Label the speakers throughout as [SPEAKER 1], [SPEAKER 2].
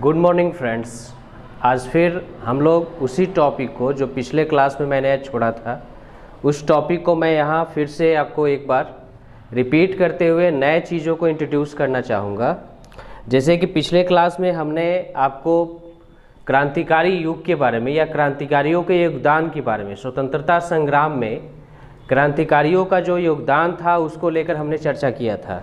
[SPEAKER 1] Good morning friends. आज फिर हम लोग उसी टॉपिक को जो पिछले क्लास में मैंने छोड़ा था उस टॉपिक को मैं यहाँ फिर से आपको एक बार रिपीट करते हुए नए चीज़ों को इंट्रोड्यूस करना चाहूँगा। जैसे कि पिछले क्लास में हमने आपको क्रांतिकारी युग के बारे में या क्रांतिकारियों के योगदान के बारे में, स्वतंत्रता संग्राम में क्रांतिकारियों का जो योगदान था उसको लेकर हमने चर्चा किया था।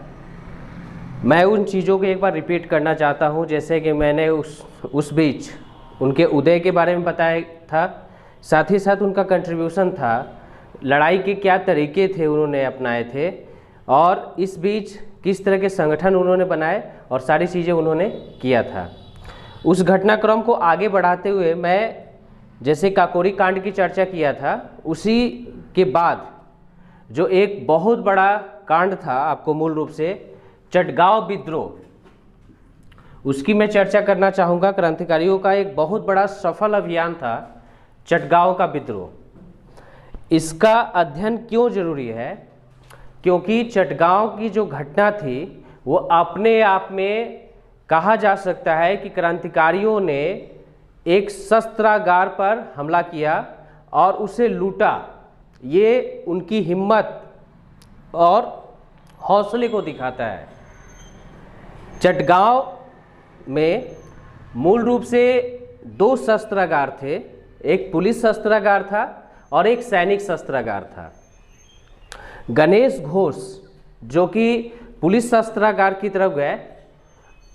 [SPEAKER 1] मैं उन चीज़ों को एक बार रिपीट करना चाहता हूं, जैसे कि मैंने उस बीच उनके उदय के बारे में बताया था, साथ ही साथ उनका कंट्रीब्यूशन था, लड़ाई के क्या तरीके थे उन्होंने अपनाए थे और इस बीच किस तरह के संगठन उन्होंने बनाए और सारी चीज़ें उन्होंने किया था। उस घटनाक्रम को आगे बढ़ाते हुए मैं जैसे काकोरी कांड की चर्चा किया था, उसी के बाद जो एक बहुत बड़ा कांड था आपको मूल रूप से चटगांव विद्रोह, उसकी मैं चर्चा करना चाहूँगा। क्रांतिकारियों का एक बहुत बड़ा सफल अभियान था चटगांव का विद्रोह। इसका अध्ययन क्यों जरूरी है? क्योंकि चटगांव की जो घटना थी वो अपने आप में कहा जा सकता है कि क्रांतिकारियों ने एक शस्त्रागार पर हमला किया और उसे लूटा। ये उनकी हिम्मत और हौसले को दिखाता है। चटगांव में मूल रूप से दो शस्त्रागार थे, एक पुलिस शस्त्रागार था और एक सैनिक शस्त्रागार था। गणेश घोष जो कि पुलिस शस्त्रागार की तरफ गए,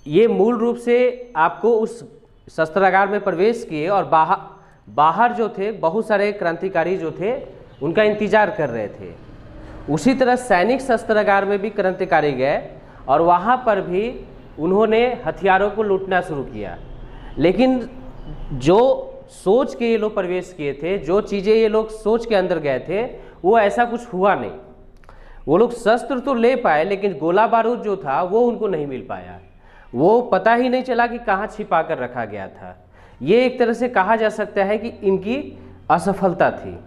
[SPEAKER 1] ये मूल रूप से आपको उस शस्त्रागार में प्रवेश किए और बाहर जो थे बहुत सारे क्रांतिकारी जो थे उनका इंतजार कर रहे थे। उसी तरह सैनिक शस्त्रागार में भी क्रांतिकारी गए और वहाँ पर भी उन्होंने हथियारों को लूटना शुरू किया। लेकिन जो सोच के ये लोग प्रवेश किए थे, जो चीज़ें ये लोग सोच के अंदर गए थे, वो ऐसा कुछ हुआ नहीं। वो लोग शस्त्र तो ले पाए लेकिन गोला बारूद जो था वो उनको नहीं मिल पाया। वो पता ही नहीं चला कि कहाँ छिपा कर रखा गया था। ये एक तरह से कहा जा सकता है कि इनकी असफलता थी।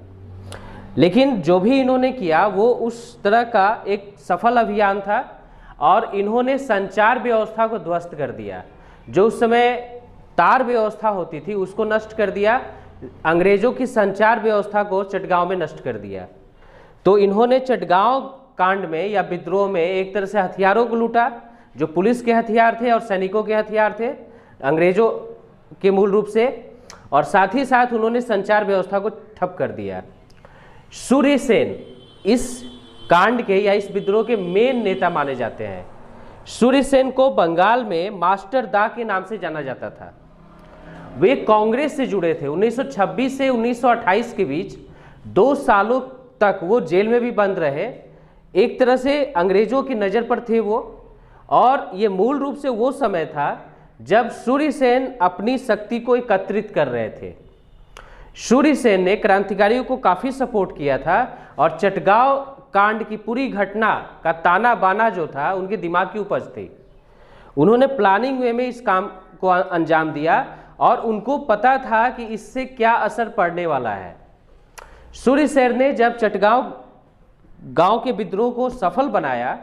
[SPEAKER 1] लेकिन जो भी इन्होंने किया वो उस तरह का एक सफल अभियान था और इन्होंने संचार व्यवस्था को ध्वस्त कर दिया। जो उस समय तार व्यवस्था होती थी उसको नष्ट कर दिया, अंग्रेजों की संचार व्यवस्था को चटगांव में नष्ट कर दिया। तो इन्होंने चटगांव कांड में या विद्रोह में एक तरह से हथियारों को लूटा, जो पुलिस के हथियार थे और सैनिकों के हथियार थे अंग्रेजों के मूल रूप से, और साथ ही साथ उन्होंने संचार व्यवस्था को ठप कर दिया। सूर्यसेन इस कांड के या इस विद्रोह के मेन नेता माने जाते हैं। सूर्यसेन को बंगाल में मास्टर दा के नाम से जाना जाता था। वे कांग्रेस से जुड़े थे। 1926 से 1928 के बीच 2 सालों तक वो जेल में भी बंद रहे। एक तरह से अंग्रेजों की नज़र पर थे वो, और ये मूल रूप से वो समय था जब सूर्यसेन अपनी शक्ति को एकत्रित कर रहे थे। सूर्यसेन ने क्रांतिकारियों को काफ़ी सपोर्ट किया था और चटगांव कांड की पूरी घटना का ताना बाना जो था उनके दिमाग की उपज थी। उन्होंने प्लानिंग वे में इस काम को अंजाम दिया और उनको पता था कि इससे क्या असर पड़ने वाला है। सूर्यसेन ने जब चटगांव गांव के विद्रोह को सफल बनाया,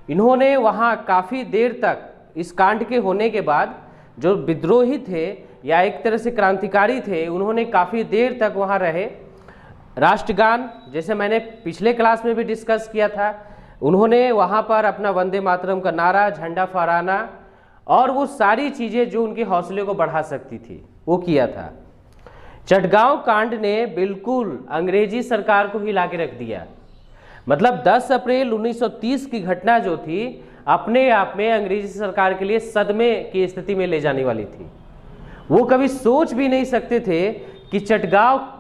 [SPEAKER 1] इन्होंने वहां काफ़ी देर तक इस कांड के होने के बाद जो विद्रोही थे या एक तरह से क्रांतिकारी थे, उन्होंने काफ़ी देर तक वहाँ रहे। राष्ट्रगान जैसे मैंने पिछले क्लास में भी डिस्कस किया था, उन्होंने वहाँ पर अपना वंदे मातरम का नारा, झंडा फहराना और वो सारी चीज़ें जो उनके हौसले को बढ़ा सकती थी वो किया था। चटगांव कांड ने बिल्कुल अंग्रेजी सरकार को हिला के रख दिया। मतलब 10 अप्रैल 1930 की घटना जो थी अपने आप में अंग्रेजी सरकार के लिए सदमे की स्थिति में ले जाने वाली थी। वो कभी सोच भी नहीं सकते थे कि चटगांव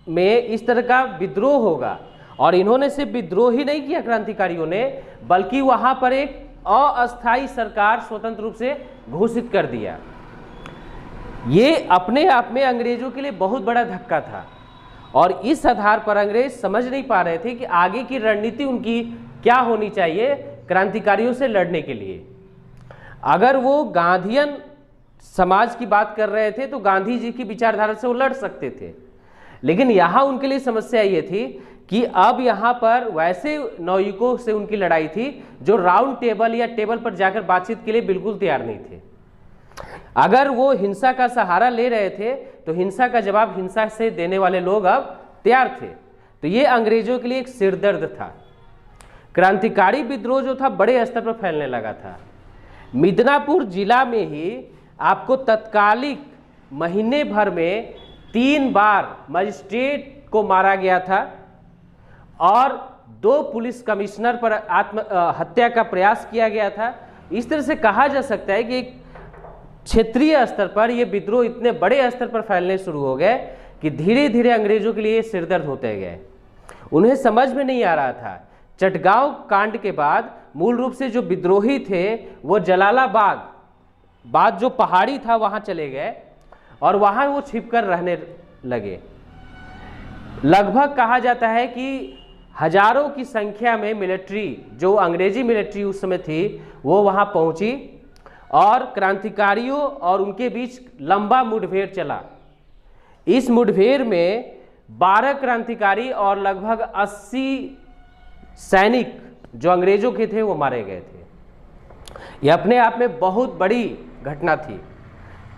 [SPEAKER 1] में इस तरह का विद्रोह होगा। और इन्होंने सिर्फ विद्रोह ही नहीं किया क्रांतिकारियों ने, बल्कि वहां पर एक अस्थायी सरकार स्वतंत्र रूप से घोषित कर दिया। ये अपने आप में अंग्रेजों के लिए बहुत बड़ा धक्का था और इस आधार पर अंग्रेज समझ नहीं पा रहे थे कि आगे की रणनीति उनकी क्या होनी चाहिए क्रांतिकारियों से लड़ने के लिए। अगर वो गांधीयन समाज की बात कर रहे थे तो गांधी जी की विचारधारा से वो लड़ सकते थे, लेकिन यहाँ उनके लिए समस्या ये थी कि अब यहाँ पर वैसे नौयुवकों से उनकी लड़ाई थी जो राउंड टेबल या टेबल पर जाकर बातचीत के लिए बिल्कुल तैयार नहीं थे। अगर वो हिंसा का सहारा ले रहे थे तो हिंसा का जवाब हिंसा से देने वाले लोग अब तैयार थे। तो ये अंग्रेजों के लिए एक सिरदर्द था। क्रांतिकारी विद्रोह जो था बड़े स्तर पर फैलने लगा था। मिदनापुर जिला में ही आपको तत्कालिक महीने भर में 3 बार मजिस्ट्रेट को मारा गया था और 2 पुलिस कमिश्नर पर हत्या का प्रयास किया गया था। इस तरह से कहा जा सकता है कि क्षेत्रीय स्तर पर ये विद्रोह इतने बड़े स्तर पर फैलने शुरू हो गए कि धीरे धीरे अंग्रेजों के लिए सिरदर्द होते गए। उन्हें समझ में नहीं आ रहा था। चटगांव कांड के बाद मूल रूप से जो विद्रोही थे वो जलालाबाद जो पहाड़ी था वहां चले गए और वहां वो छिपकर रहने लगे। लगभग कहा जाता है कि हजारों की संख्या में मिलिट्री, जो अंग्रेजी मिलिट्री उस समय थी, वो वहां पहुंची और क्रांतिकारियों और उनके बीच लंबा मुठभेड़ चला। इस मुठभेड़ में 12 क्रांतिकारी और लगभग 80 सैनिक जो अंग्रेजों के थे वो मारे गए थे। यह अपने आप में बहुत बड़ी घटना थी।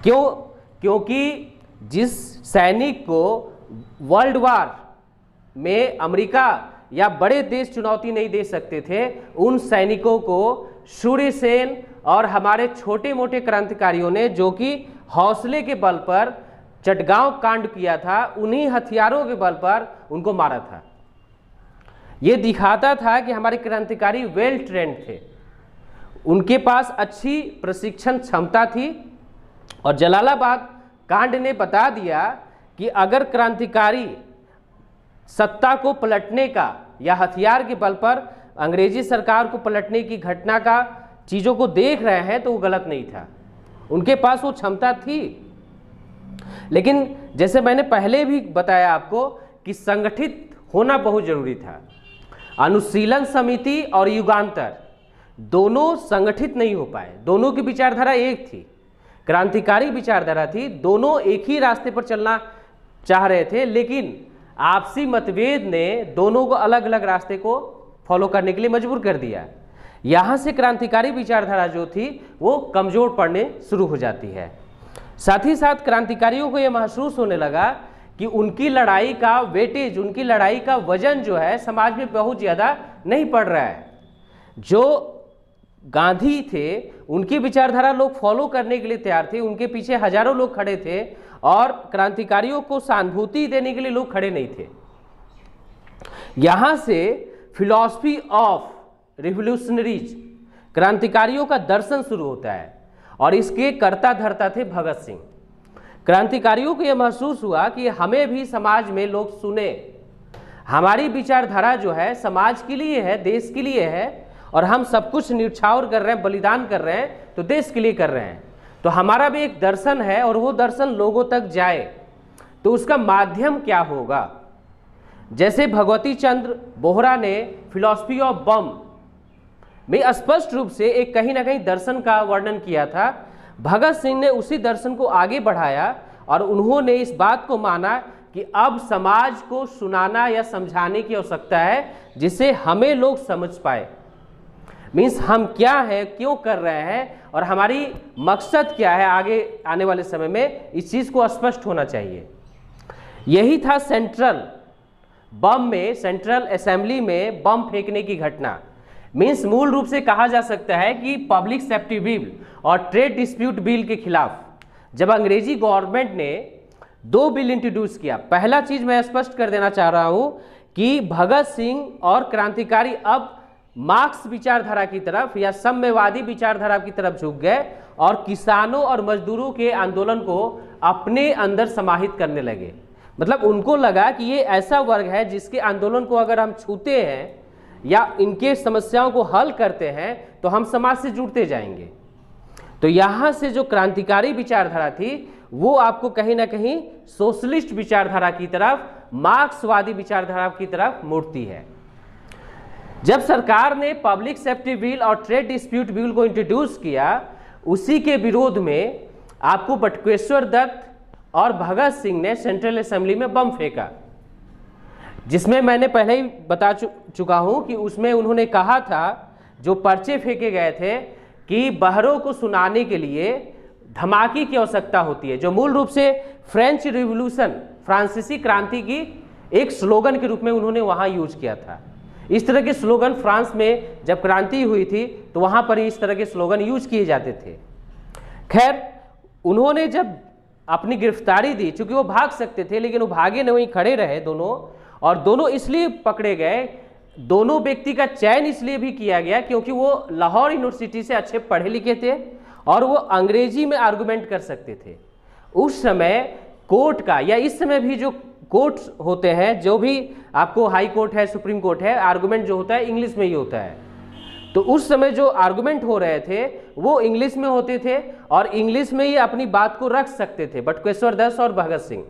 [SPEAKER 1] क्योंकि जिस सैनिक को वर्ल्ड वार में अमेरिका या बड़े देश चुनौती नहीं दे सकते थे, उन सैनिकों को सूर्यसेन और हमारे छोटे मोटे क्रांतिकारियों ने, जो कि हौसले के बल पर चटगांव कांड किया था, उन्हीं हथियारों के बल पर उनको मारा था। ये दिखाता था कि हमारे क्रांतिकारी वेल ट्रेंड थे, उनके पास अच्छी प्रशिक्षण क्षमता थी। और जलालाबाद कांड ने बता दिया कि अगर क्रांतिकारी सत्ता को पलटने का या हथियार के बल पर अंग्रेजी सरकार को पलटने की घटना का चीज़ों को देख रहे हैं तो वो गलत नहीं था, उनके पास वो क्षमता थी। लेकिन जैसे मैंने पहले भी बताया आपको कि संगठित होना बहुत जरूरी था। अनुशीलन समिति और युगांतर दोनों संगठित नहीं हो पाए। दोनों की विचारधारा एक थी, क्रांतिकारी विचारधारा थी, दोनों एक ही रास्ते पर चलना चाह रहे थे, लेकिन आपसी मतभेद ने दोनों को अलग अलग रास्ते को फॉलो करने के लिए मजबूर कर दिया। यहाँ से क्रांतिकारी विचारधारा जो थी वो कमजोर पड़ने शुरू हो जाती है। साथ ही साथ क्रांतिकारियों को यह महसूस होने लगा कि उनकी लड़ाई का वेटेज, उनकी लड़ाई का वजन जो है समाज में बहुत ज़्यादा नहीं पड़ रहा है। जो गांधी थे उनकी विचारधारा लोग फॉलो करने के लिए तैयार थे, उनके पीछे हजारों लोग खड़े थे और क्रांतिकारियों को सहानुभूति देने के लिए लोग खड़े नहीं थे। यहाँ से फिलॉसफी ऑफ रिवोल्यूशनरीज, क्रांतिकारियों का दर्शन शुरू होता है और इसके कर्ता धर्ता थे भगत सिंह। क्रांतिकारियों को यह महसूस हुआ कि हमें भी समाज में लोग सुने, हमारी विचारधारा जो है समाज के लिए है, देश के लिए है, और हम सब कुछ न्यौछावर कर रहे हैं, बलिदान कर रहे हैं तो देश के लिए कर रहे हैं। तो हमारा भी एक दर्शन है और वो दर्शन लोगों तक जाए तो उसका माध्यम क्या होगा। जैसे भगवती चंद्र बोहरा ने फिलॉसफी ऑफ बम में स्पष्ट रूप से एक कहीं ना कहीं दर्शन का वर्णन किया था, भगत सिंह ने उसी दर्शन को आगे बढ़ाया और उन्होंने इस बात को माना कि अब समाज को सुनाना या समझाने की आवश्यकता है जिससे हमें लोग समझ पाए। मीन्स हम क्या है, क्यों कर रहे हैं और हमारी मकसद क्या है आगे आने वाले समय में, इस चीज़ को स्पष्ट होना चाहिए। यही था सेंट्रल बम में, सेंट्रल असेंबली में बम फेंकने की घटना। मीन्स मूल रूप से कहा जा सकता है कि पब्लिक सेफ्टी बिल और ट्रेड डिस्प्यूट बिल के खिलाफ जब अंग्रेजी गवर्नमेंट ने 2 बिल इंट्रोड्यूस किया। पहला चीज मैं स्पष्ट कर देना चाह रहा हूं कि भगत सिंह और क्रांतिकारी अब मार्क्स विचारधारा की तरफ या साम्यवादी विचारधारा की तरफ झुक गए और किसानों और मजदूरों के आंदोलन को अपने अंदर समाहित करने लगे। मतलब उनको लगा कि ये ऐसा वर्ग है जिसके आंदोलन को अगर हम छूते हैं या इनके समस्याओं को हल करते हैं तो हम समाज से जुड़ते जाएंगे। तो यहाँ से जो क्रांतिकारी विचारधारा थी वो आपको कहीं ना कहीं सोशलिस्ट विचारधारा की तरफ, मार्क्सवादी विचारधारा की तरफ मुड़ती है। जब सरकार ने पब्लिक सेफ्टी बिल और ट्रेड डिस्प्यूट बिल को इंट्रोड्यूस किया, उसी के विरोध में आपको बटुकेश्वर दत्त और भगत सिंह ने सेंट्रल असेंबली में बम फेंका, जिसमें मैंने पहले ही बता चुका हूं कि उसमें उन्होंने कहा था, जो पर्चे फेंके गए थे कि बहरों को सुनाने के लिए धमाके की आवश्यकता होती है, जो मूल रूप से फ्रेंच रिवॉल्यूशन, फ्रांसीसी क्रांति की एक स्लोगन के रूप में उन्होंने वहां यूज किया था। इस तरह के स्लोगन फ्रांस में जब क्रांति हुई थी तो वहां पर इस तरह के स्लोगन यूज किए जाते थे। खैर, उन्होंने जब अपनी गिरफ्तारी दी, चूंकि वो भाग सकते थे लेकिन वो भागे नहीं, वहीं खड़े रहे दोनों, और दोनों इसलिए पकड़े गए, दोनों व्यक्ति का चयन इसलिए भी किया गया क्योंकि वो लाहौर यूनिवर्सिटी से अच्छे पढ़े लिखे थे और वो अंग्रेजी में आर्गुमेंट कर सकते थे। उस समय कोर्ट का, या इस समय भी जो कोर्ट होते हैं, जो भी आपको हाई कोर्ट है, सुप्रीम कोर्ट है, आर्गुमेंट जो होता है इंग्लिश में ही होता है। तो उस समय जो आर्गुमेंट हो रहे थे वो इंग्लिश में होते थे और इंग्लिश में ही अपनी बात को रख सकते थे बटुकेश्वर दत्त और भगत सिंह।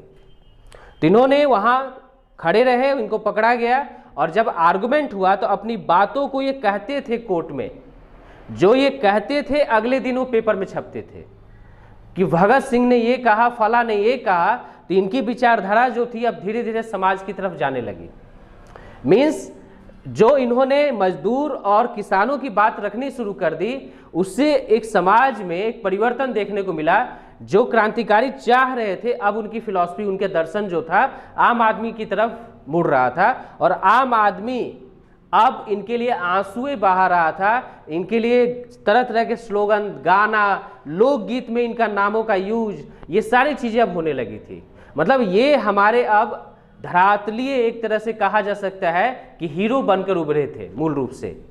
[SPEAKER 1] तीनों ने वहां खड़े रहे, इनको पकड़ा गया और जब आर्गुमेंट हुआ तो अपनी बातों को ये कहते थे कोर्ट में, जो ये कहते थे अगले दिन वो पेपर में छपते थे कि भगत सिंह ने ये कहा, फला ने ये कहा। तो इनकी विचारधारा जो थी अब धीरे धीरे समाज की तरफ जाने लगी। मीन्स जो इन्होंने मजदूर और किसानों की बात रखनी शुरू कर दी, उससे एक समाज में एक परिवर्तन देखने को मिला। जो क्रांतिकारी चाह रहे थे, अब उनकी फिलॉसफी, उनके दर्शन जो था आम आदमी की तरफ मुड़ रहा था और आम आदमी अब इनके लिए आंसुए बहा रहा था। इनके लिए तरह तरह के स्लोगन, गाना, लोकगीत में इनका नामों का यूज, ये सारी चीजें अब होने लगी थी। मतलब ये हमारे अब धरातलीय एक तरह से कहा जा सकता है कि हीरो बनकर उभरे थे मूल रूप से।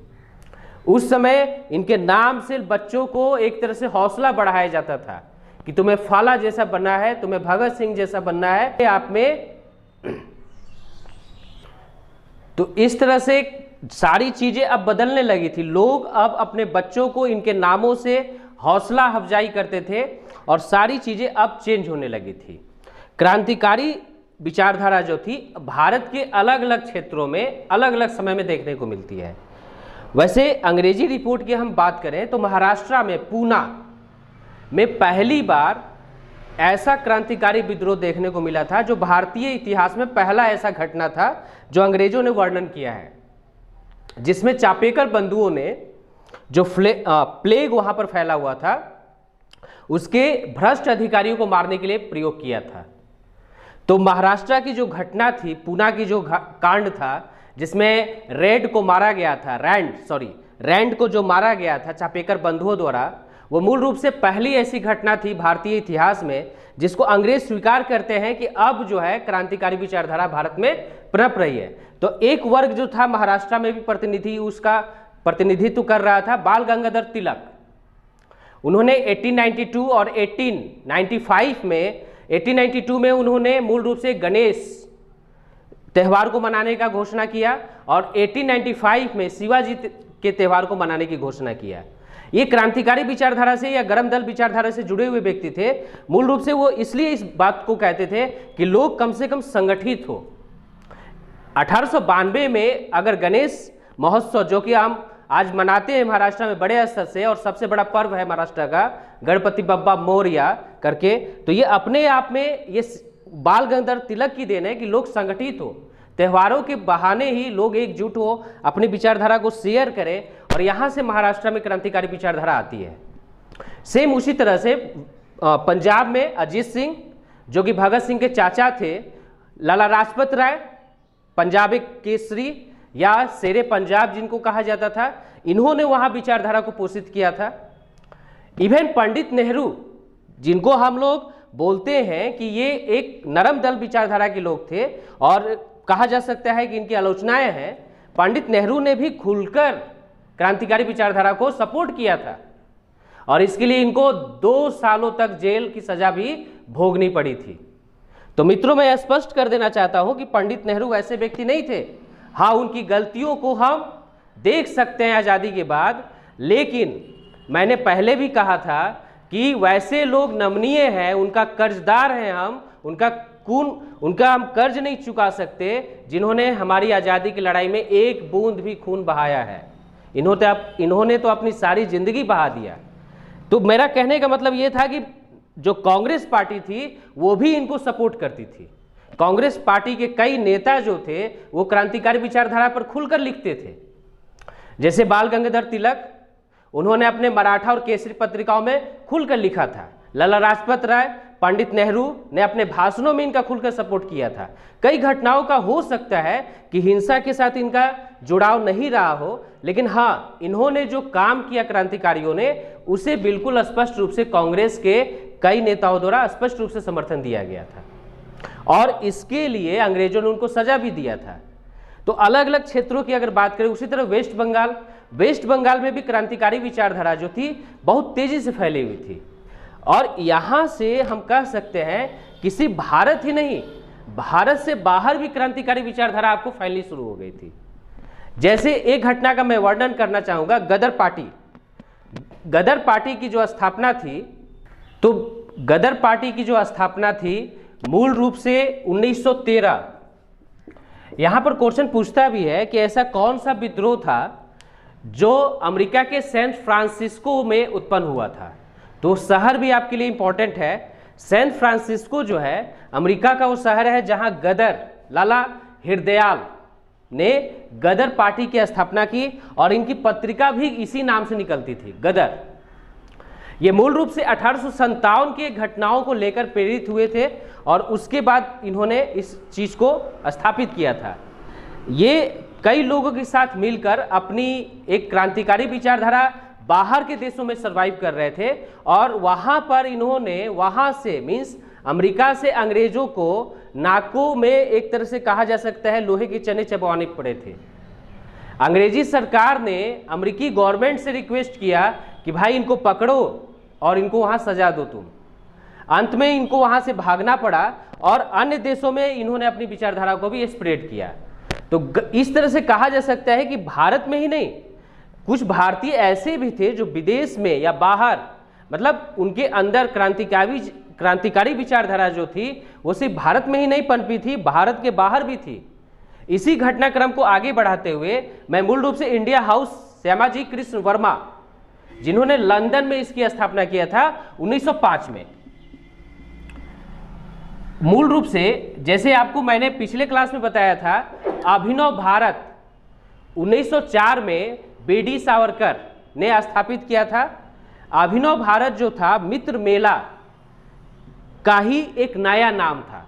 [SPEAKER 1] उस समय इनके नाम से बच्चों को एक तरह से हौसला बढ़ाया जाता था कि तुम्हें फाला जैसा बनना है, तुम्हें भगत सिंह जैसा बनना है आप में। तो इस तरह से सारी चीजें अब बदलने लगी थी। लोग अब अपने बच्चों को इनके नामों से हौसला अफजाई करते थे और सारी चीजें अब चेंज होने लगी थी। क्रांतिकारी विचारधारा जो थी भारत के अलग अलग क्षेत्रों में अलग अलग समय में देखने को मिलती है। वैसे अंग्रेजी रिपोर्ट की हम बात करें तो महाराष्ट्र में पूना में पहली बार ऐसा क्रांतिकारी विद्रोह देखने को मिला था, जो भारतीय इतिहास में पहला ऐसा घटना था जो अंग्रेजों ने वर्णन किया है, जिसमें चापेकर बंधुओं ने जो प्लेग वहां पर फैला हुआ था उसके भ्रष्ट अधिकारियों को मारने के लिए प्रयोग किया था। तो महाराष्ट्र की जो घटना थी, पूना की जो कांड था जिसमें रैंड को मारा गया था, रैंड को जो मारा गया था चापेकर बंधुओं द्वारा, वो मूल रूप से पहली ऐसी घटना थी भारतीय इतिहास में जिसको अंग्रेज स्वीकार करते हैं कि अब जो है क्रांतिकारी विचारधारा भारत में पनप रही है। तो एक वर्ग जो था महाराष्ट्र में भी उसका प्रतिनिधित्व कर रहा था, बाल गंगाधर तिलक। उन्होंने 1892 और 1892 में उन्होंने मूल रूप से गणेश त्यौहार को मनाने का घोषणा किया और 1895 में शिवाजी के त्यौहार को मनाने की घोषणा किया। ये क्रांतिकारी विचारधारा से या गरम दल विचारधारा से जुड़े हुए व्यक्ति थे। मूल रूप से वो इसलिए इस बात को कहते थे कि लोग कम से कम संगठित हो। 1892 में अगर गणेश महोत्सव, जो कि हम आज मनाते हैं महाराष्ट्र में बड़े स्तर से और सबसे बड़ा पर्व है महाराष्ट्र का गणपति बप्पा मोरया करके, तो ये अपने आप में ये बाल गंगाधर तिलक की देन है कि लोग संगठित हो, त्योहारों के बहाने ही लोग एकजुट हो, अपनी विचारधारा को शेयर करें, और यहाँ से महाराष्ट्र में क्रांतिकारी विचारधारा आती है। सेम उसी तरह से पंजाब में अजीत सिंह, जो कि भगत सिंह के चाचा थे, लाला लाजपत राय, पंजाब केसरी या शेरे पंजाब जिनको कहा जाता था, इन्होंने वहाँ विचारधारा को पोषित किया था। इवन पंडित नेहरू, जिनको हम लोग बोलते हैं कि ये एक नरम दल विचारधारा के लोग थे और कहा जा सकता है कि इनकी आलोचनाएं हैं, पंडित नेहरू ने भी खुलकर क्रांतिकारी विचारधारा को सपोर्ट किया था और इसके लिए इनको 2 सालों तक जेल की सजा भी भोगनी पड़ी थी। तो मित्रों, मैं स्पष्ट कर देना चाहता हूं कि पंडित नेहरू ऐसे व्यक्ति नहीं थे। हाँ, उनकी गलतियों को हम देख सकते हैं आज़ादी के बाद, लेकिन मैंने पहले भी कहा था कि वैसे लोग नमनीय हैं, उनका कर्जदार हैं हम, उनका हम कर्ज नहीं चुका सकते जिन्होंने हमारी आज़ादी की लड़ाई में एक बूंद भी खून बहाया है। इन्होंने तो अपनी सारी जिंदगी बहा दिया। तो मेरा कहने का मतलब ये था कि जो कांग्रेस पार्टी थी वो भी इनको सपोर्ट करती थी। कांग्रेस पार्टी के कई नेता जो थे वो क्रांतिकारी विचारधारा पर खुलकर लिखते थे, जैसे बाल गंगाधर तिलक, उन्होंने अपने मराठा और केसरी पत्रिकाओं में खुलकर लिखा था लाला लाजपत राय, पंडित नेहरू ने अपने भाषणों में इनका खुलकर सपोर्ट किया था। कई घटनाओं का हो सकता है कि हिंसा के साथ इनका जुड़ाव नहीं रहा हो, लेकिन हाँ, इन्होंने जो काम किया क्रांतिकारियों ने, उसे बिल्कुल स्पष्ट रूप से कांग्रेस के कई नेताओं द्वारा स्पष्ट रूप से समर्थन दिया गया था और इसके लिए अंग्रेजों ने उनको सजा भी दिया था। तो अलग अलग क्षेत्रों की अगर बात करें, उसी तरह वेस्ट बंगाल में भी क्रांतिकारी विचारधारा जो थी बहुत तेजी से फैली हुई थी और यहाँ से हम कह सकते हैं किसी भारत ही नहीं, भारत से बाहर भी क्रांतिकारी विचारधारा आपको फैलनी शुरू हो गई थी। जैसे एक घटना का मैं वर्णन करना चाहूँगा, गदर पार्टी की जो स्थापना थी, तो गदर पार्टी की जो स्थापना थी मूल रूप से 1913। यहाँ पर क्वेश्चन पूछता भी है कि ऐसा कौन सा विद्रोह था जो अमेरिका के सैन फ्रांसिस्को में उत्पन्न हुआ था। तो शहर भी आपके लिए इंपॉर्टेंट है। सैन फ्रांसिस्को जो है अमेरिका का वो शहर है जहाँ लाला हृदयाल ने गदर पार्टी की स्थापना की और इनकी पत्रिका भी इसी नाम से निकलती थी, गदर। ये मूल रूप से 1857 की घटनाओं को लेकर प्रेरित हुए थे और उसके बाद इन्होंने इस चीज़ को स्थापित किया था। ये कई लोगों के साथ मिलकर अपनी एक क्रांतिकारी विचारधारा बाहर के देशों में सर्वाइव कर रहे थे और वहाँ पर इन्होंने वहाँ से मीन्स अमेरिका से अंग्रेजों को नाकों में एक तरह से कहा जा सकता है लोहे के चने चबवाने पड़े थे। अंग्रेजी सरकार ने अमेरिकी गवर्नमेंट से रिक्वेस्ट किया कि भाई इनको पकड़ो और इनको वहाँ सजा दो तुम। अंत में इनको वहाँ से भागना पड़ा और अन्य देशों में इन्होंने अपनी विचारधारा को भी स्प्रेड किया। तो इस तरह से कहा जा सकता है कि भारत में ही नहीं, कुछ भारतीय ऐसे भी थे जो विदेश में या बाहर, मतलब उनके अंदर क्रांतिकारी विचारधारा जो थी वो सिर्फ भारत में ही नहीं पनपी थी, भारत के बाहर भी थी। इसी घटनाक्रम को आगे बढ़ाते हुए मैं मूल रूप से इंडिया हाउस श्यामाजी कृष्ण वर्मा, जिन्होंने लंदन में इसकी स्थापना किया था 1905 में। मूल रूप से जैसे आपको मैंने पिछले क्लास में बताया था, अभिनव भारत 1904 में बीडी सावरकर ने स्थापित किया था। अभिनव भारत जो था मित्र मेला का ही एक नया नाम था।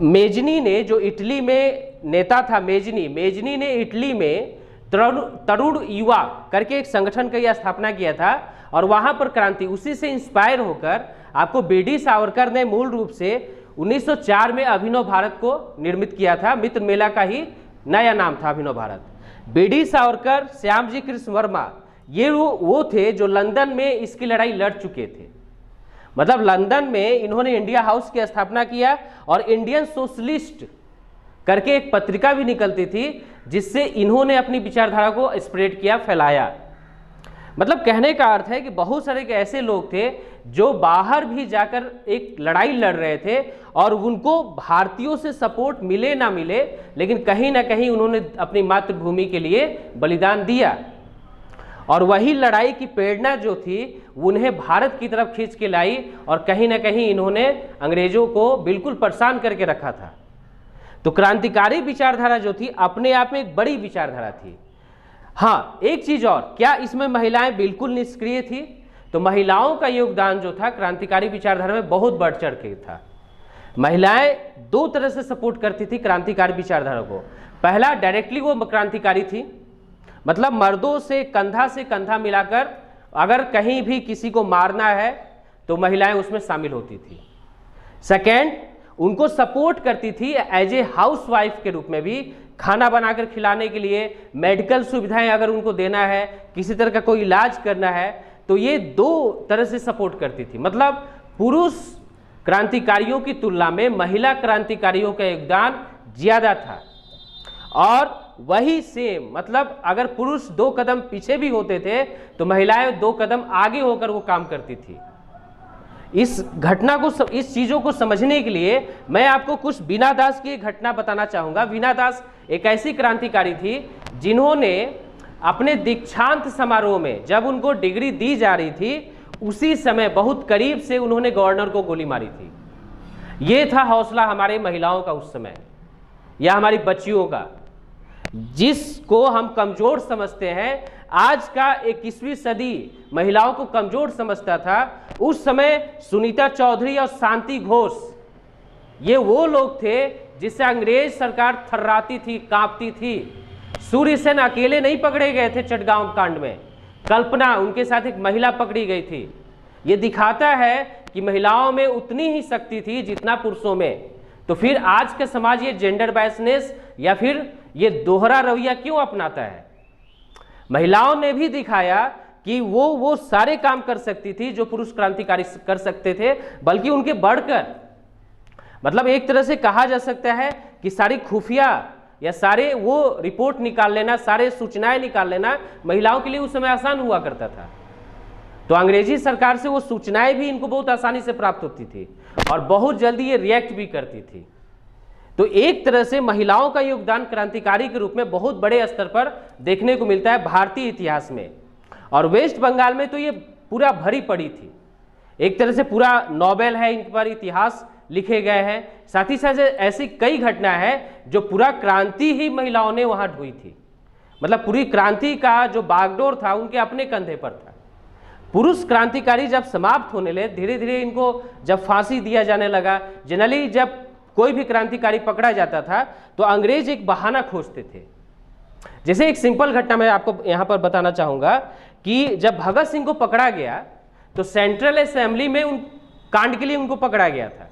[SPEAKER 1] मेजनी ने, जो इटली में नेता था मेजनी ने इटली में तरुण युवा करके एक संगठन की स्थापना किया था और वहां पर क्रांति, उसी से इंस्पायर होकर आपको बीडी सावरकर ने मूल रूप से 1904 में अभिनव भारत को निर्मित किया था। मित्र मेला का ही नया नाम था अभिनव भारत। बीडी सावरकर, श्यामजी कृष्ण वर्मा, ये वो थे जो लंदन में इसकी लड़ाई लड़ चुके थे। मतलब लंदन में इन्होंने इंडिया हाउस की स्थापना किया और इंडियन सोशलिस्ट करके एक पत्रिका भी निकलती थी जिससे इन्होंने अपनी विचारधारा को स्प्रेड किया, फैलाया। मतलब कहने का अर्थ है कि बहुत सारे ऐसे लोग थे जो बाहर भी जाकर एक लड़ाई लड़ रहे थे और उनको भारतीयों से सपोर्ट मिले ना मिले, लेकिन कहीं ना कहीं उन्होंने अपनी मातृभूमि के लिए बलिदान दिया और वही लड़ाई की प्रेरणा जो थी उन्हें भारत की तरफ खींच के लाई और कहीं ना कहीं इन्होंने अंग्रेजों को बिल्कुल परेशान करके रखा था। तो क्रांतिकारी विचारधारा जो थी अपने आप में एक बड़ी विचारधारा थी। हाँ, एक चीज और, क्या इसमें महिलाएं बिल्कुल निष्क्रिय थी? तो महिलाओं का योगदान जो था क्रांतिकारी विचारधारा में बहुत बढ़ चढ़ के था। महिलाएं दो तरह से सपोर्ट करती थी क्रांतिकारी विचारधारा को। पहला, डायरेक्टली वो क्रांतिकारी थी, मतलब मर्दों से कंधा मिलाकर अगर कहीं भी किसी को मारना है तो महिलाएं उसमें शामिल होती थी। सेकेंड, उनको सपोर्ट करती थी एज ए हाउसवाइफ के रूप में भी, खाना बनाकर खिलाने के लिए, मेडिकल सुविधाएं अगर उनको देना है, किसी तरह का कोई इलाज करना है, तो ये दो तरह से सपोर्ट करती थी। मतलब पुरुष क्रांतिकारियों की तुलना में महिला क्रांतिकारियों का योगदान ज़्यादा था। और वही सेम, मतलब अगर पुरुष 2 कदम पीछे भी होते थे तो महिलाएं 2 कदम आगे होकर वो काम करती थी। इस घटना को, इस चीज़ों को समझने के लिए मैं आपको कुछ बीना दास की घटना बताना चाहूँगा। बीना दास एक ऐसी क्रांतिकारी थी जिन्होंने अपने दीक्षांत समारोह में, जब उनको डिग्री दी जा रही थी, उसी समय बहुत करीब से उन्होंने गवर्नर को गोली मारी थी। ये था हौसला हमारे महिलाओं का उस समय, या हमारी बच्चियों का, जिसको हम कमज़ोर समझते हैं। आज का 21वीं सदी महिलाओं को कमजोर समझता था, उस समय सुनीता चौधरी और शांति घोष ये वो लोग थे जिससे अंग्रेज सरकार थर्राती थी, कांपती थी। सूर्य सेन अकेले नहीं पकड़े गए थे चटगांव कांड में, कल्पना उनके साथ एक महिला पकड़ी गई थी। ये दिखाता है कि महिलाओं में उतनी ही शक्ति थी जितना पुरुषों में। तो फिर आज का समाज ये जेंडर बायसनेस या फिर ये दोहरा रवैया क्यों अपनाता है? महिलाओं ने भी दिखाया कि वो सारे काम कर सकती थी जो पुरुष क्रांतिकारी कर सकते थे, बल्कि उनके बढ़कर। मतलब एक तरह से कहा जा सकता है कि सारी खुफिया या सारे वो रिपोर्ट निकाल लेना, सारे सूचनाएं निकाल लेना महिलाओं के लिए उस समय आसान हुआ करता था। तो अंग्रेजी सरकार से वो सूचनाएं भी इनको बहुत आसानी से प्राप्त होती थी और बहुत जल्दी ये रिएक्ट भी करती थी। तो एक तरह से महिलाओं का योगदान क्रांतिकारी के रूप में बहुत बड़े स्तर पर देखने को मिलता है भारतीय इतिहास में। और वेस्ट बंगाल में तो ये पूरा भरी पड़ी थी, एक तरह से पूरा नोबेल है, इन पर इतिहास लिखे गए हैं। साथ ही साथ ऐसी कई घटना है जो पूरा क्रांति ही महिलाओं ने वहां ढोई थी। मतलब पूरी क्रांति का जो बागडोर था उनके अपने कंधे पर था। पुरुष क्रांतिकारी जब समाप्त होने लगे, धीरे धीरे इनको जब फांसी दिया जाने लगा, जनरली जब कोई भी क्रांतिकारी पकड़ा जाता था तो अंग्रेज एक बहाना खोजते थे। जैसे एक सिंपल घटना मैं आपको यहां पर बताना चाहूंगा कि जब भगत सिंह को पकड़ा गया तो सेंट्रल असेंबली में उन कांड के लिए उनको पकड़ा गया था।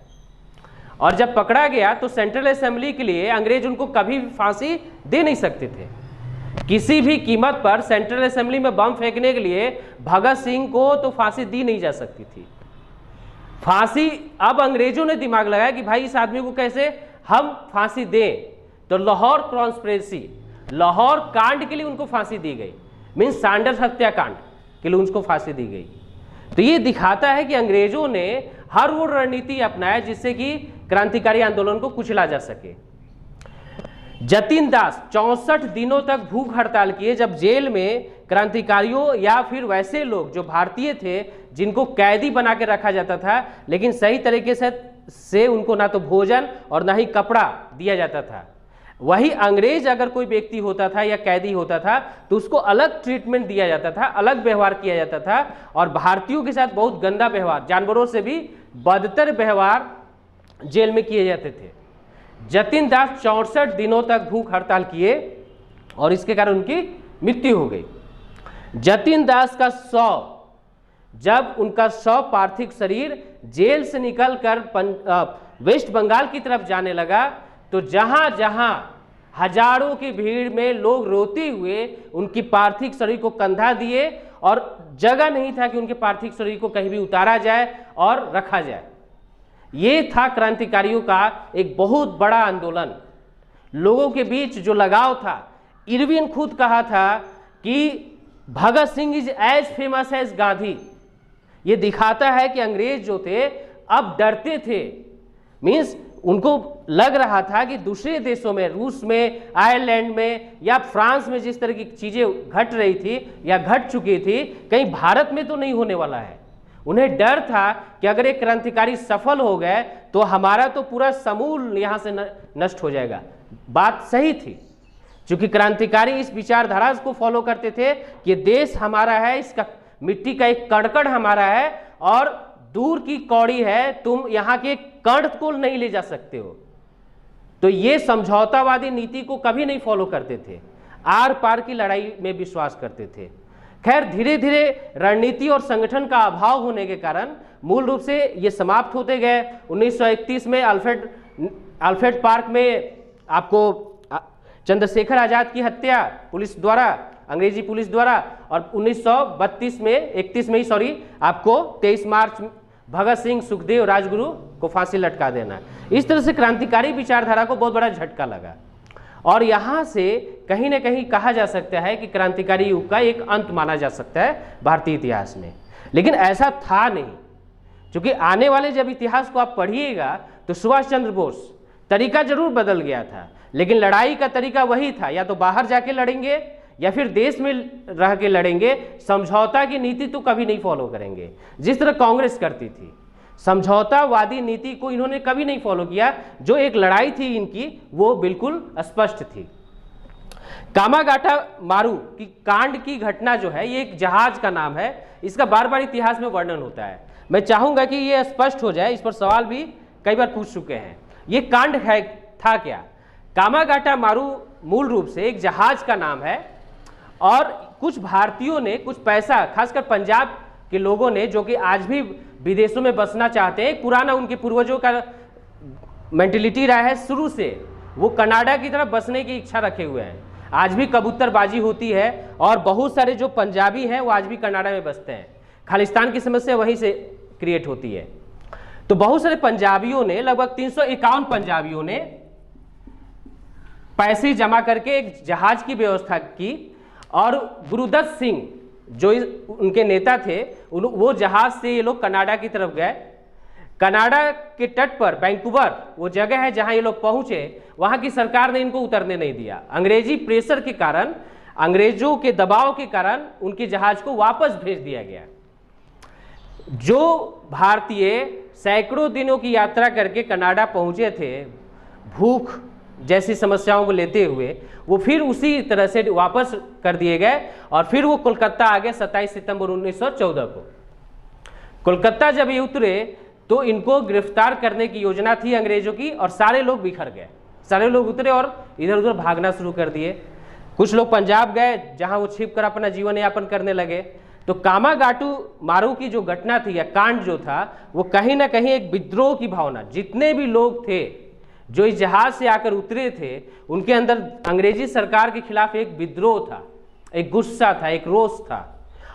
[SPEAKER 1] और जब पकड़ा गया तो सेंट्रल असेंबली के लिए अंग्रेज उनको कभी भी फांसी दे नहीं सकते थे। किसी भी कीमत पर सेंट्रल असेंबली में बम फेंकने के लिए भगत सिंह को तो फांसी दी नहीं जा सकती थी। फांसी अब अंग्रेजों ने दिमाग लगाया कि भाई इस आदमी को कैसे हम फांसी दें, तो लाहौर कॉन्स्पिरेसी, लाहौर कांड के लिए उनको फांसी दी गई, मीन्स सैंडर्स हत्याकांड के लिए उनको फांसी दी गई। तो ये दिखाता है कि अंग्रेजों ने हर वो रणनीति अपनाया जिससे कि क्रांतिकारी आंदोलन को कुचला जा सके। जतिन दास 64 दिनों तक भूख हड़ताल किए, जब जेल में क्रांतिकारियों या फिर वैसे लोग जो भारतीय थे जिनको कैदी बना के रखा जाता था, लेकिन सही तरीके से उनको ना तो भोजन और ना ही कपड़ा दिया जाता था। वही अंग्रेज अगर कोई व्यक्ति होता था या कैदी होता था तो उसको अलग ट्रीटमेंट दिया जाता था, अलग व्यवहार किया जाता था। और भारतीयों के साथ बहुत गंदा व्यवहार, जानवरों से भी बदतर व्यवहार जेल में किए जाते थे। जतिन दास 64 दिनों तक भूख हड़ताल किए और इसके कारण उनकी मृत्यु हो गई। जतिन दास का शव, जब उनका शव पार्थिव शरीर जेल से निकलकर वेस्ट बंगाल की तरफ जाने लगा तो जहां जहां हजारों की भीड़ में लोग रोते हुए उनकी पार्थिव शरीर को कंधा दिए और जगह नहीं था कि उनके पार्थिव शरीर को कहीं भी उतारा जाए और रखा जाए। ये था क्रांतिकारियों का एक बहुत बड़ा आंदोलन, लोगों के बीच जो लगाव था। इरविन खुद कहा था कि Bhagat Singh is as famous as Gandhi. ये दिखाता है कि अंग्रेज जो थे अब डरते थे, मीन्स उनको लग रहा था कि दूसरे देशों में, रूस में, आयरलैंड में या फ्रांस में जिस तरह की चीजें घट रही थी या घट चुकी थी, कहीं भारत में तो नहीं होने वाला है। उन्हें डर था कि अगर एक क्रांतिकारी सफल हो गए तो हमारा तो पूरा समूल यहां से नष्ट हो जाएगा। बात सही थी, क्योंकि क्रांतिकारी इस विचारधारा को फॉलो करते थे कि देश हमारा है, इसका मिट्टी का एक कड़कड़ हमारा है और दूर की कौड़ी है, तुम यहाँ के कण को नहीं ले जा सकते हो। तो ये समझौतावादी नीति को कभी नहीं फॉलो करते थे, आर पार की लड़ाई में विश्वास करते थे। खैर धीरे धीरे रणनीति और संगठन का अभाव होने के कारण मूल रूप से ये समाप्त होते गए। 1931 में अल्फ्रेड पार्क में आपको चंद्रशेखर आजाद की हत्या पुलिस द्वारा, अंग्रेजी पुलिस द्वारा, और 1931 में आपको 23 मार्च भगत सिंह, सुखदेव, राजगुरु को फांसी लटका देना। इस तरह से क्रांतिकारी विचारधारा को बहुत बड़ा झटका लगा और यहाँ से कहीं ना कहीं कहा जा सकता है कि क्रांतिकारी युग का एक अंत माना जा सकता है भारतीय इतिहास में। लेकिन ऐसा था नहीं, क्योंकि आने वाले जब इतिहास को आप पढ़िएगा तो सुभाष चंद्र बोस, तरीका जरूर बदल गया था लेकिन लड़ाई का तरीका वही था, या तो बाहर जाके लड़ेंगे या फिर देश में रह के लड़ेंगे। समझौता की नीति तो कभी नहीं फॉलो करेंगे, जिस तरह कांग्रेस करती थी। समझौतावादी नीति को इन्होंने कभी नहीं फॉलो किया। जो एक लड़ाई थी इनकी वो बिल्कुल स्पष्ट थी। कामागाटा मारू की कांड की घटना जो है ये एक जहाज का नाम है, इसका बार बार इतिहास में वर्णन होता है। मैं चाहूंगा कि ये स्पष्ट हो जाए, इस पर सवाल भी कई बार पूछ चुके हैं। ये कांड है था क्या? कामागाटा मारू मूल रूप से एक जहाज का नाम है और कुछ भारतीयों ने कुछ पैसा, खासकर पंजाब के लोगों ने, जो कि आज भी विदेशों में बसना चाहते हैं, पुराना उनके पूर्वजों का मेंटेलिटी रहा है शुरू से, वो कनाडा की तरफ बसने की इच्छा रखे हुए हैं। आज भी कबूतरबाजी होती है और बहुत सारे जो पंजाबी हैं वो आज भी कनाडा में बसते हैं। खालिस्तान की समस्या वहीं से क्रिएट होती है। तो बहुत सारे पंजाबियों ने, लगभग 351 पंजाबियों ने पैसे जमा करके एक जहाज की व्यवस्था की और गुरुदत्त सिंह जो उनके नेता थे, वो जहाज से ये लोग कनाडा की तरफ गए। कनाडा के तट पर वैंकूवर वो जगह है जहां ये लोग पहुंचे, वहां की सरकार ने इनको उतरने नहीं दिया। अंग्रेजी प्रेशर के कारण, अंग्रेजों के दबाव के कारण उनके जहाज को वापस भेज दिया गया। जो भारतीय सैकड़ों दिनों की यात्रा करके कनाडा पहुंचे थे भूख जैसी समस्याओं को लेते हुए, वो फिर उसी तरह से वापस कर दिए गए और फिर वो कोलकाता आ गए 27 सितंबर 1914 को। कोलकाता जब ये उतरे तो इनको गिरफ्तार करने की योजना थी अंग्रेजों की और सारे लोग बिखर गए। सारे लोग उतरे और इधर उधर भागना शुरू कर दिए। कुछ लोग पंजाब गए जहां वो छिप कर अपना जीवन यापन करने लगे। तो कामागाटू मारू की जो घटना थी या कांड जो था, वो कहीं ना कहीं एक विद्रोह की भावना, जितने भी लोग थे जो इस जहाज से आकर उतरे थे, उनके अंदर अंग्रेजी सरकार के खिलाफ एक विद्रोह था, एक गुस्सा था, एक रोष था।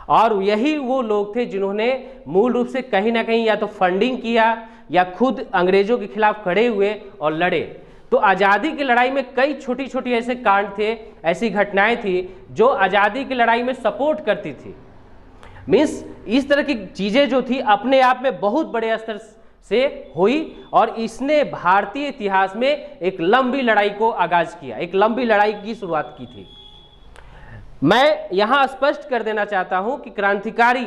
[SPEAKER 1] और यही वो लोग थे जिन्होंने मूल रूप से कहीं ना कहीं या तो फंडिंग किया या खुद अंग्रेजों के खिलाफ खड़े हुए और लड़े। तो आज़ादी की लड़ाई में कई छोटी छोटी ऐसे कांड थे, ऐसी घटनाएं थी जो आज़ादी की लड़ाई में सपोर्ट करती थी। मीन्स इस तरह की चीज़ें जो थी अपने आप में बहुत बड़े स्तर से हुई और इसने भारतीय इतिहास में एक लंबी लड़ाई को आगाज किया, एक लंबी लड़ाई की शुरुआत की थी। मैं यहां स्पष्ट कर देना चाहता हूं कि क्रांतिकारी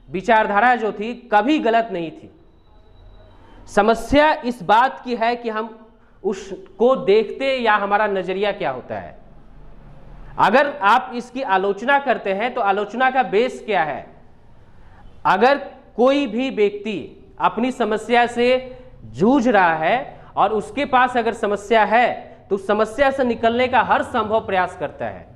[SPEAKER 1] विचारधारा जो थी कभी गलत नहीं थी। समस्या इस बात की है कि हम उसको देखते या हमारा नजरिया क्या होता है। अगर आप इसकी आलोचना करते हैं तो आलोचना का बेस क्या है? अगर कोई भी व्यक्ति अपनी समस्या से जूझ रहा है और उसके पास अगर समस्या है तो समस्या से निकलने का हर संभव प्रयास करता है।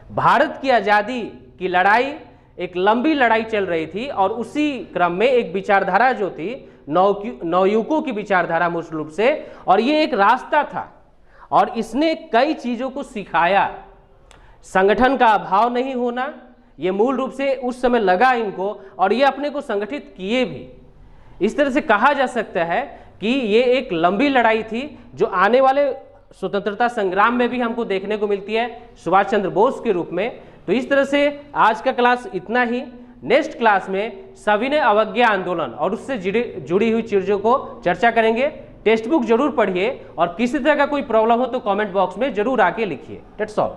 [SPEAKER 1] भारत की आज़ादी की लड़ाई एक लंबी लड़ाई चल रही थी और उसी क्रम में एक विचारधारा जो थी नवयुवकों की विचारधारा मूल रूप से, और ये एक रास्ता था और इसने कई चीज़ों को सिखाया। संगठन का अभाव नहीं होना, ये मूल रूप से उस समय लगा इनको और ये अपने को संगठित किए भी। इस तरह से कहा जा सकता है कि ये एक लंबी लड़ाई थी जो आने वाले स्वतंत्रता संग्राम में भी हमको देखने को मिलती है सुभाष चंद्र बोस के रूप में। तो इस तरह से आज का क्लास इतना ही। नेक्स्ट क्लास में सविनय अवज्ञा आंदोलन और उससे जुड़ी हुई चीज़ों को चर्चा करेंगे। टेक्स्ट बुक जरूर पढ़िए और किसी तरह का कोई प्रॉब्लम हो तो कमेंट बॉक्स में जरूर आके लिखिए। That's all.